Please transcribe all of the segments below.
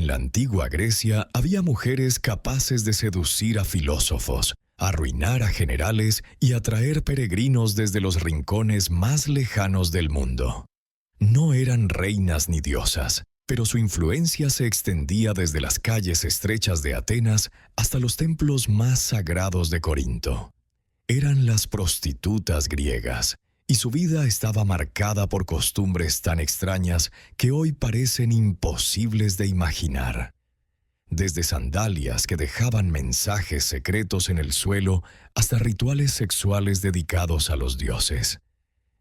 En la antigua Grecia había mujeres capaces de seducir a filósofos, arruinar a generales y atraer peregrinos desde los rincones más lejanos del mundo. No eran reinas ni diosas, pero su influencia se extendía desde las calles estrechas de Atenas hasta los templos más sagrados de Corinto. Eran las prostitutas griegas, y su vida estaba marcada por costumbres tan extrañas que hoy parecen imposibles de imaginar. Desde sandalias que dejaban mensajes secretos en el suelo hasta rituales sexuales dedicados a los dioses.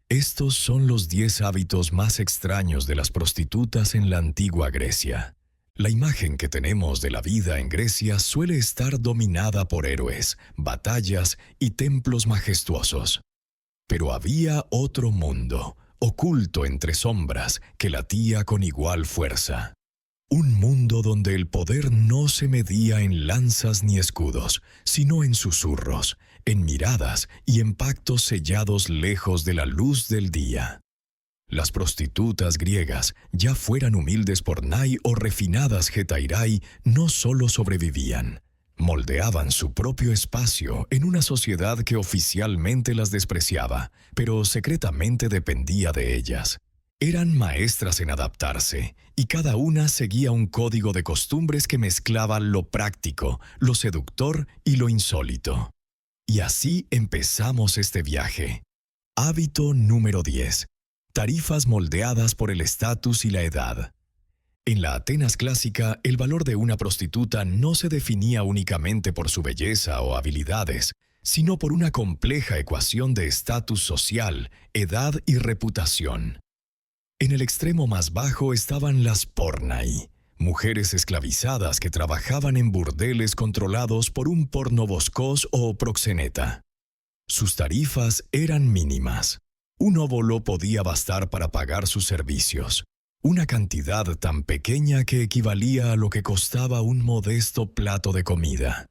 Estos son los 10 hábitos más extraños de las prostitutas en la antigua Grecia. La imagen que tenemos de la vida en Grecia suele estar dominada por héroes, batallas y templos majestuosos. Pero había otro mundo, oculto entre sombras, que latía con igual fuerza. Un mundo donde el poder no se medía en lanzas ni escudos, sino en susurros, en miradas y en pactos sellados lejos de la luz del día. Las prostitutas griegas, ya fueran humildes pornai o refinadas hetairai, no solo sobrevivían, moldeaban su propio espacio en una sociedad que oficialmente las despreciaba, pero secretamente dependía de ellas. Eran maestras en adaptarse, y cada una seguía un código de costumbres que mezclaba lo práctico, lo seductor y lo insólito. Y así empezamos este viaje. Hábito número 10. Tarifas moldeadas por el estatus y la edad. En la Atenas clásica, el valor de una prostituta no se definía únicamente por su belleza o habilidades, sino por una compleja ecuación de estatus social, edad y reputación. En el extremo más bajo estaban las pornai, mujeres esclavizadas que trabajaban en burdeles controlados por un pornoboscos o proxeneta. Sus tarifas eran mínimas. Un óbolo podía bastar para pagar sus servicios, una cantidad tan pequeña que equivalía a lo que costaba un modesto plato de comida.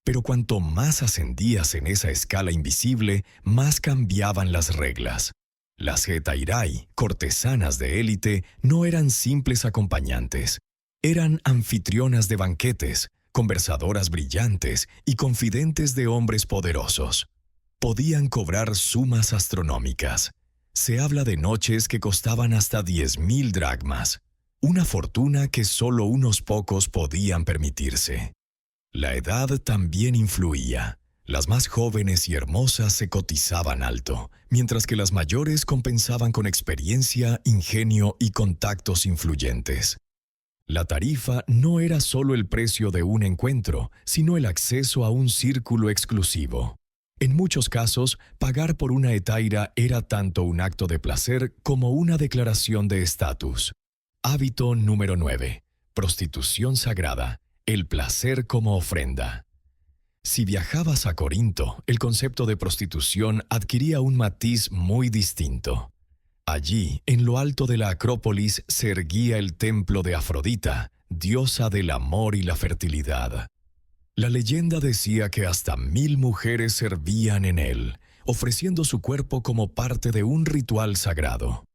Pero cuanto más ascendías en esa escala invisible, más cambiaban las reglas. Las hetairai, cortesanas de élite, no eran simples acompañantes. Eran anfitrionas de banquetes, conversadoras brillantes y confidentes de hombres poderosos. Podían cobrar sumas astronómicas. Se habla de noches que costaban hasta 10.000 dracmas, una fortuna que solo unos pocos podían permitirse. La edad también influía. Las más jóvenes y hermosas se cotizaban alto, mientras que las mayores compensaban con experiencia, ingenio y contactos influyentes. La tarifa no era solo el precio de un encuentro, sino el acceso a un círculo exclusivo. En muchos casos, pagar por una hetaira era tanto un acto de placer como una declaración de estatus. Hábito número 9. Prostitución sagrada. El placer como ofrenda. Si viajabas a Corinto, el concepto de prostitución adquiría un matiz muy distinto. Allí, en lo alto de la Acrópolis, se erguía el templo de Afrodita, diosa del amor y la fertilidad. La leyenda decía que hasta 1.000 mujeres servían en él, ofreciendo su cuerpo como parte de un ritual sagrado.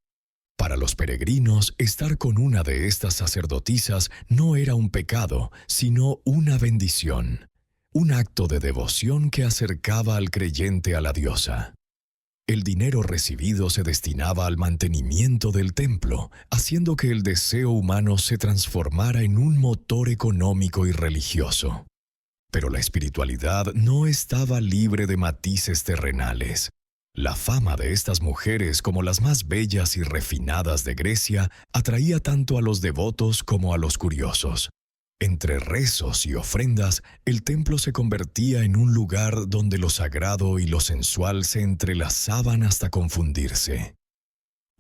Para los peregrinos, estar con una de estas sacerdotisas no era un pecado, sino una bendición. Un acto de devoción que acercaba al creyente a la diosa. El dinero recibido se destinaba al mantenimiento del templo, haciendo que el deseo humano se transformara en un motor económico y religioso. Pero la espiritualidad no estaba libre de matices terrenales. La fama de estas mujeres como las más bellas y refinadas de Grecia atraía tanto a los devotos como a los curiosos. Entre rezos y ofrendas, el templo se convertía en un lugar donde lo sagrado y lo sensual se entrelazaban hasta confundirse.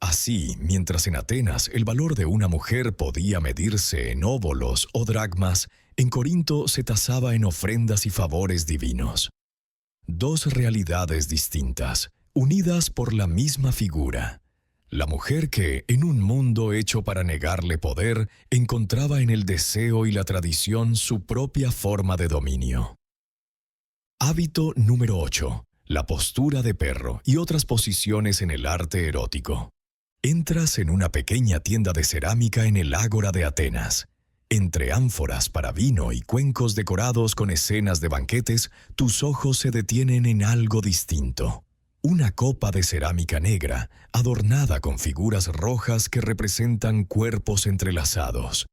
Así, mientras en Atenas el valor de una mujer podía medirse en óbolos o dracmas, en Corinto se tasaba en ofrendas y favores divinos. Dos realidades distintas, unidas por la misma figura. La mujer que, en un mundo hecho para negarle poder, encontraba en el deseo y la tradición su propia forma de dominio. Hábito número 8. La postura de perro y otras posiciones en el arte erótico. Entras en una pequeña tienda de cerámica en el Ágora de Atenas. Entre ánforas para vino y cuencos decorados con escenas de banquetes, tus ojos se detienen en algo distinto. Una copa de cerámica negra, adornada con figuras rojas que representan cuerpos entrelazados.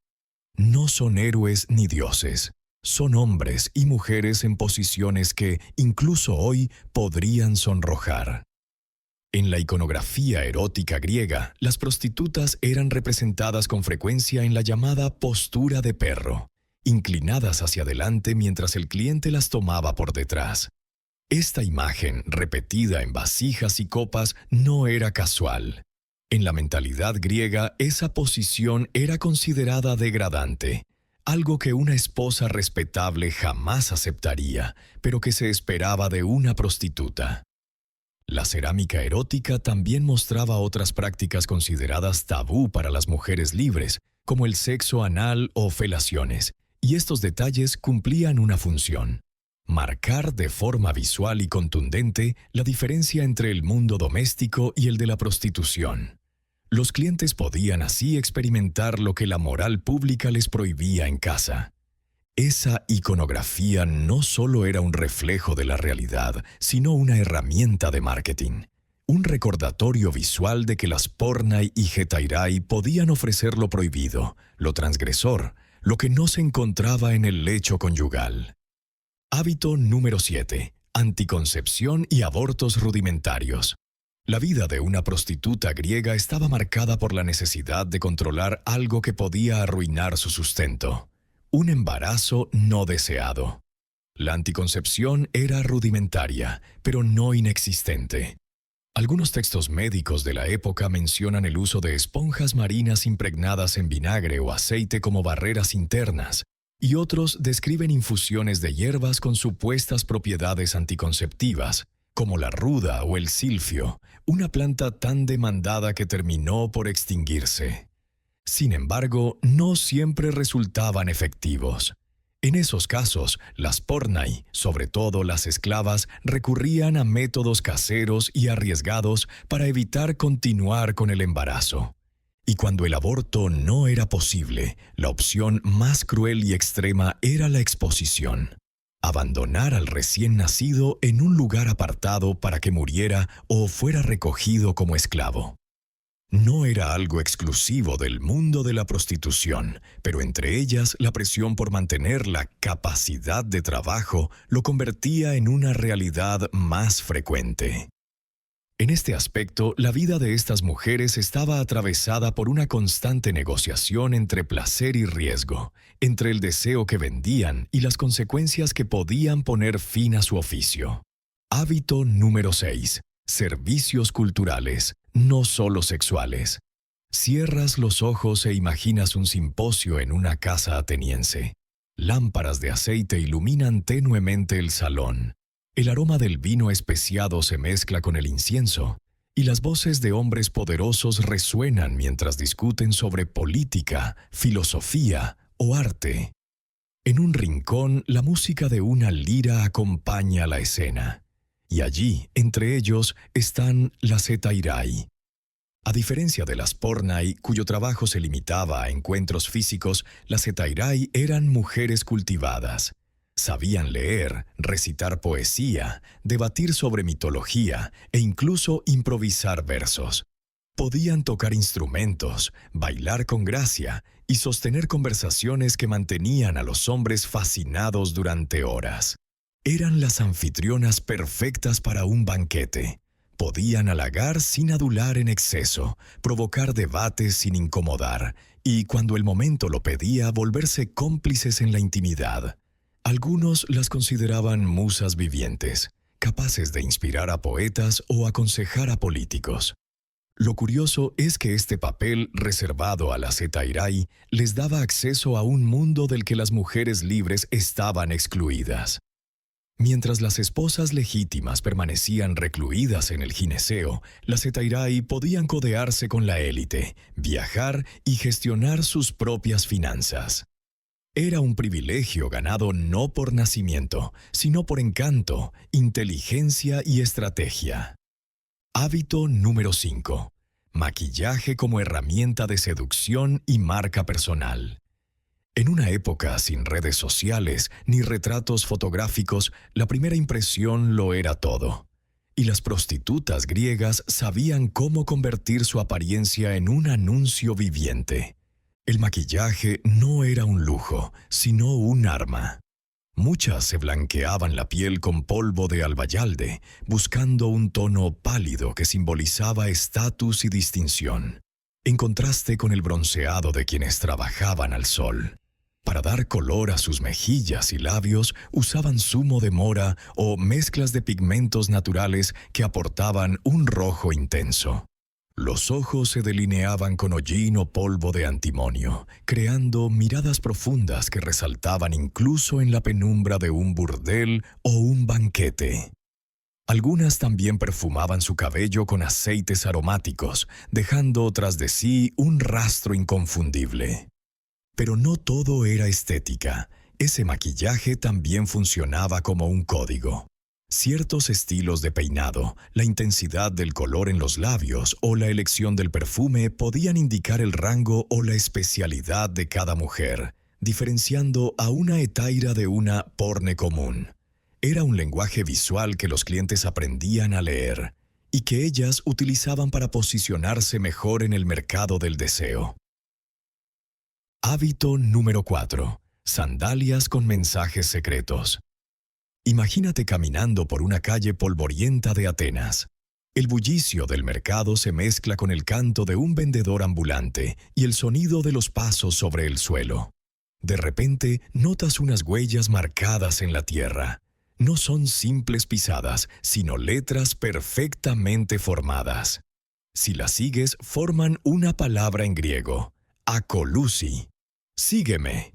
No son héroes ni dioses. Son hombres y mujeres en posiciones que, incluso hoy, podrían sonrojar. En la iconografía erótica griega, las prostitutas eran representadas con frecuencia en la llamada postura de perro, inclinadas hacia adelante mientras el cliente las tomaba por detrás. Esta imagen, repetida en vasijas y copas, no era casual. En la mentalidad griega, esa posición era considerada degradante, algo que una esposa respetable jamás aceptaría, pero que se esperaba de una prostituta. La cerámica erótica también mostraba otras prácticas consideradas tabú para las mujeres libres, como el sexo anal o felaciones, y estos detalles cumplían una función: marcar de forma visual y contundente la diferencia entre el mundo doméstico y el de la prostitución. Los clientes podían así experimentar lo que la moral pública les prohibía en casa. Esa iconografía no solo era un reflejo de la realidad, sino una herramienta de marketing. Un recordatorio visual de que las pornai y hetairai podían ofrecer lo prohibido, lo transgresor, lo que no se encontraba en el lecho conyugal. Hábito número 7. Anticoncepción y abortos rudimentarios. La vida de una prostituta griega estaba marcada por la necesidad de controlar algo que podía arruinar su sustento: un embarazo no deseado. La anticoncepción era rudimentaria, pero no inexistente. Algunos textos médicos de la época mencionan el uso de esponjas marinas impregnadas en vinagre o aceite como barreras internas, y otros describen infusiones de hierbas con supuestas propiedades anticonceptivas, como la ruda o el silfio, una planta tan demandada que terminó por extinguirse. Sin embargo, no siempre resultaban efectivos. En esos casos, las pornai, sobre todo las esclavas, recurrían a métodos caseros y arriesgados para evitar continuar con el embarazo. Y cuando el aborto no era posible, la opción más cruel y extrema era la exposición: abandonar al recién nacido en un lugar apartado para que muriera o fuera recogido como esclavo. No era algo exclusivo del mundo de la prostitución, pero entre ellas la presión por mantener la capacidad de trabajo lo convertía en una realidad más frecuente. En este aspecto, la vida de estas mujeres estaba atravesada por una constante negociación entre placer y riesgo, entre el deseo que vendían y las consecuencias que podían poner fin a su oficio. Hábito número 6. Servicios culturales, no solo sexuales. Cierras los ojos e imaginas un simposio en una casa ateniense. Lámparas de aceite iluminan tenuemente el salón. El aroma del vino especiado se mezcla con el incienso, y las voces de hombres poderosos resuenan mientras discuten sobre política, filosofía o arte. En un rincón, la música de una lira acompaña la escena. Y allí, entre ellos, están las hetairai. A diferencia de las pornai, cuyo trabajo se limitaba a encuentros físicos, las hetairai eran mujeres cultivadas. Sabían leer, recitar poesía, debatir sobre mitología e incluso improvisar versos. Podían tocar instrumentos, bailar con gracia y sostener conversaciones que mantenían a los hombres fascinados durante horas. Eran las anfitrionas perfectas para un banquete. Podían halagar sin adular en exceso, provocar debates sin incomodar, y cuando el momento lo pedía, volverse cómplices en la intimidad. Algunos las consideraban musas vivientes, capaces de inspirar a poetas o aconsejar a políticos. Lo curioso es que este papel reservado a las hetairai les daba acceso a un mundo del que las mujeres libres estaban excluidas. Mientras las esposas legítimas permanecían recluidas en el gineceo, las hetairai podían codearse con la élite, viajar y gestionar sus propias finanzas. Era un privilegio ganado no por nacimiento, sino por encanto, inteligencia y estrategia. Hábito número 5. Maquillaje como herramienta de seducción y marca personal. En una época sin redes sociales ni retratos fotográficos, la primera impresión lo era todo. Y las prostitutas griegas sabían cómo convertir su apariencia en un anuncio viviente. El maquillaje no era un lujo, sino un arma. Muchas se blanqueaban la piel con polvo de albayalde, buscando un tono pálido que simbolizaba estatus y distinción, en contraste con el bronceado de quienes trabajaban al sol. Para dar color a sus mejillas y labios, usaban zumo de mora o mezclas de pigmentos naturales que aportaban un rojo intenso. Los ojos se delineaban con hollín o polvo de antimonio, creando miradas profundas que resaltaban incluso en la penumbra de un burdel o un banquete. Algunas también perfumaban su cabello con aceites aromáticos, dejando tras de sí un rastro inconfundible. Pero no todo era estética. Ese maquillaje también funcionaba como un código. Ciertos estilos de peinado, la intensidad del color en los labios o la elección del perfume podían indicar el rango o la especialidad de cada mujer, diferenciando a una hetaira de una porne común. Era un lenguaje visual que los clientes aprendían a leer y que ellas utilizaban para posicionarse mejor en el mercado del deseo. Hábito número 4. Sandalias con mensajes secretos. Imagínate caminando por una calle polvorienta de Atenas. El bullicio del mercado se mezcla con el canto de un vendedor ambulante y el sonido de los pasos sobre el suelo. De repente, notas unas huellas marcadas en la tierra. No son simples pisadas, sino letras perfectamente formadas. Si las sigues, forman una palabra en griego, akolusi. Sígueme.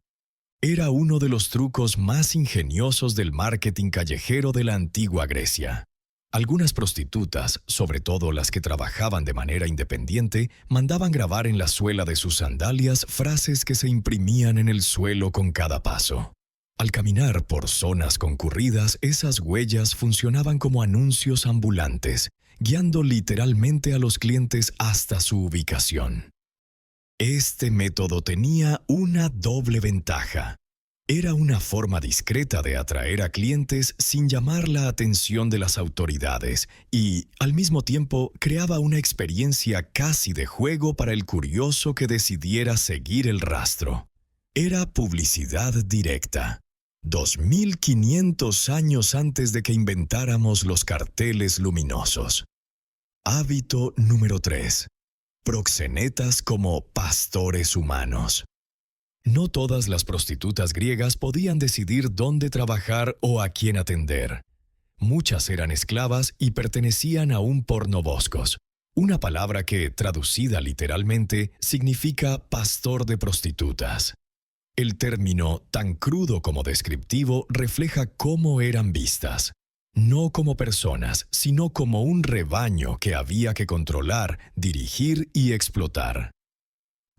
Era uno de los trucos más ingeniosos del marketing callejero de la antigua Grecia. Algunas prostitutas, sobre todo las que trabajaban de manera independiente, mandaban grabar en la suela de sus sandalias frases que se imprimían en el suelo con cada paso. Al caminar por zonas concurridas, esas huellas funcionaban como anuncios ambulantes, guiando literalmente a los clientes hasta su ubicación. Este método tenía una doble ventaja. Era una forma discreta de atraer a clientes sin llamar la atención de las autoridades y, al mismo tiempo, creaba una experiencia casi de juego para el curioso que decidiera seguir el rastro. Era publicidad directa. 2500 años antes de que inventáramos los carteles luminosos. Hábito número 3. Proxenetas como pastores humanos. No todas las prostitutas griegas podían decidir dónde trabajar o a quién atender. Muchas eran esclavas y pertenecían a un pornoboscos, una palabra que, traducida literalmente, significa pastor de prostitutas. El término, tan crudo como descriptivo, refleja cómo eran vistas. No como personas, sino como un rebaño que había que controlar, dirigir y explotar.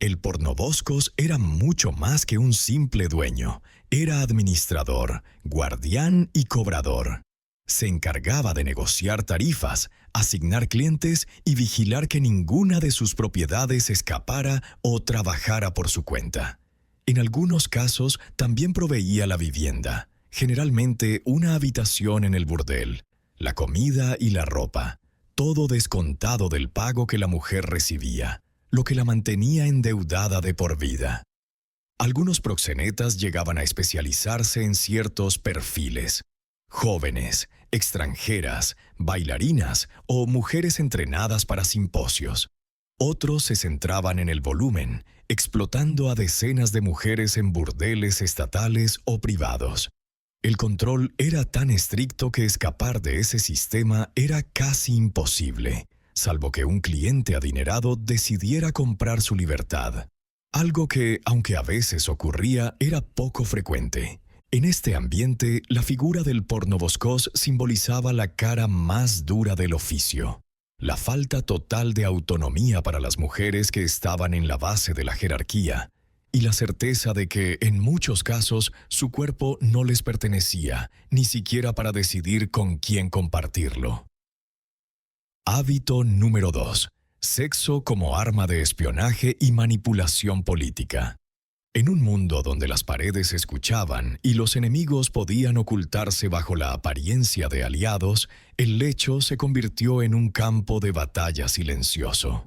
El pornoboscos era mucho más que un simple dueño. Era administrador, guardián y cobrador. Se encargaba de negociar tarifas, asignar clientes y vigilar que ninguna de sus propiedades escapara o trabajara por su cuenta. En algunos casos también proveía la vivienda, generalmente una habitación en el burdel, la comida y la ropa, todo descontado del pago que la mujer recibía, lo que la mantenía endeudada de por vida. Algunos proxenetas llegaban a especializarse en ciertos perfiles: jóvenes, extranjeras, bailarinas o mujeres entrenadas para simposios. Otros se centraban en el volumen, explotando a decenas de mujeres en burdeles estatales o privados. El control era tan estricto que escapar de ese sistema era casi imposible, salvo que un cliente adinerado decidiera comprar su libertad. Algo que, aunque a veces ocurría, era poco frecuente. En este ambiente, la figura del pornoboscos simbolizaba la cara más dura del oficio. La falta total de autonomía para las mujeres que estaban en la base de la jerarquía, y la certeza de que, en muchos casos, su cuerpo no les pertenecía, ni siquiera para decidir con quién compartirlo. Hábito número 2. Sexo como arma de espionaje y manipulación política. En un mundo donde las paredes escuchaban y los enemigos podían ocultarse bajo la apariencia de aliados, el lecho se convirtió en un campo de batalla silencioso.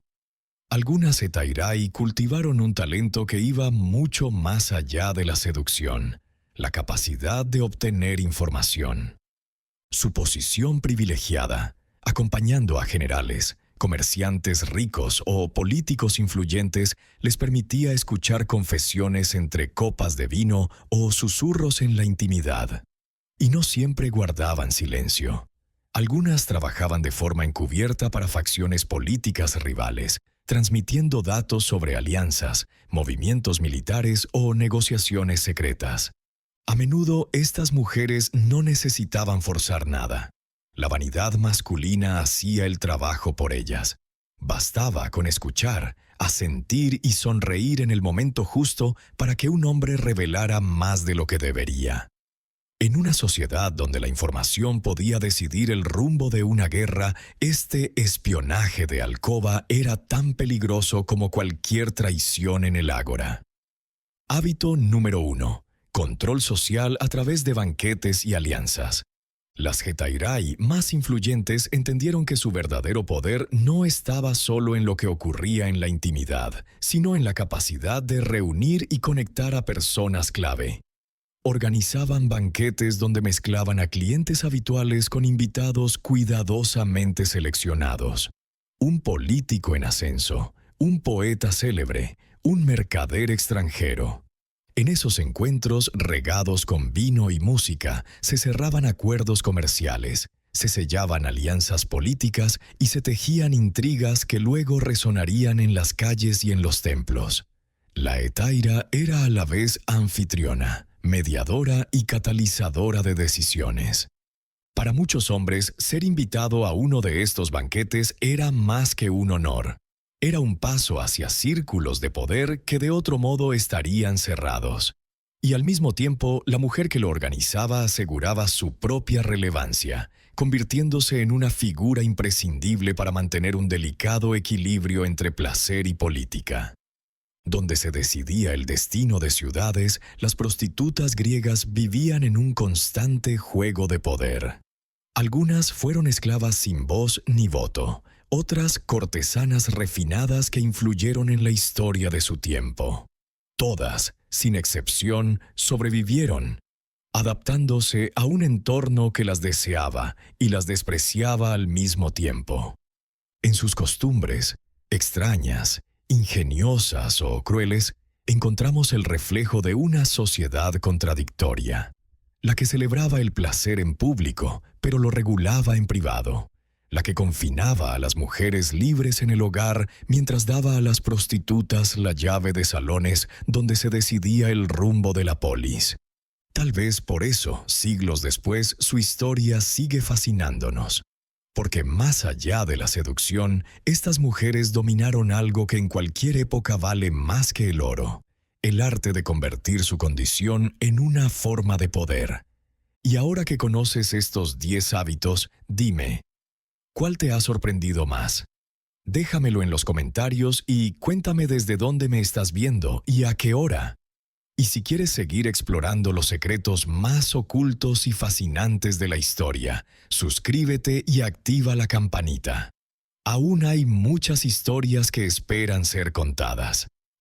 Algunas Etairai cultivaron un talento que iba mucho más allá de la seducción, la capacidad de obtener información. Su posición privilegiada, acompañando a generales, comerciantes ricos o políticos influyentes, les permitía escuchar confesiones entre copas de vino o susurros en la intimidad. Y no siempre guardaban silencio. Algunas trabajaban de forma encubierta para facciones políticas rivales, transmitiendo datos sobre alianzas, movimientos militares o negociaciones secretas. A menudo estas mujeres no necesitaban forzar nada. La vanidad masculina hacía el trabajo por ellas. Bastaba con escuchar, asentir y sonreír en el momento justo para que un hombre revelara más de lo que debería. En una sociedad donde la información podía decidir el rumbo de una guerra, este espionaje de alcoba era tan peligroso como cualquier traición en el ágora. Hábito número 1. Control social a través de banquetes y alianzas. Las Etairai más influyentes entendieron que su verdadero poder no estaba solo en lo que ocurría en la intimidad, sino en la capacidad de reunir y conectar a personas clave. Organizaban banquetes donde mezclaban a clientes habituales con invitados cuidadosamente seleccionados. Un político en ascenso, un poeta célebre, un mercader extranjero. En esos encuentros, regados con vino y música, se cerraban acuerdos comerciales, se sellaban alianzas políticas y se tejían intrigas que luego resonarían en las calles y en los templos. La hetaira era a la vez anfitriona, mediadora y catalizadora de decisiones. Para muchos hombres, ser invitado a uno de estos banquetes era más que un honor. Era un paso hacia círculos de poder que de otro modo estarían cerrados. Y al mismo tiempo, la mujer que lo organizaba aseguraba su propia relevancia, convirtiéndose en una figura imprescindible para mantener un delicado equilibrio entre placer y política. Donde se decidía el destino de ciudades, las prostitutas griegas vivían en un constante juego de poder. Algunas fueron esclavas sin voz ni voto, otras cortesanas refinadas que influyeron en la historia de su tiempo. Todas, sin excepción, sobrevivieron, adaptándose a un entorno que las deseaba y las despreciaba al mismo tiempo. En sus costumbres, extrañas, ingeniosas o crueles, encontramos el reflejo de una sociedad contradictoria, la que celebraba el placer en público, pero lo regulaba en privado, la que confinaba a las mujeres libres en el hogar mientras daba a las prostitutas la llave de salones donde se decidía el rumbo de la polis. Tal vez por eso, siglos después, su historia sigue fascinándonos. Porque más allá de la seducción, estas mujeres dominaron algo que en cualquier época vale más que el oro: el arte de convertir su condición en una forma de poder. Y ahora que conoces estos 10 hábitos, dime, ¿cuál te ha sorprendido más? Déjamelo en los comentarios y cuéntame desde dónde me estás viendo y a qué hora. Y si quieres seguir explorando los secretos más ocultos y fascinantes de la historia, suscríbete y activa la campanita. Aún hay muchas historias que esperan ser contadas.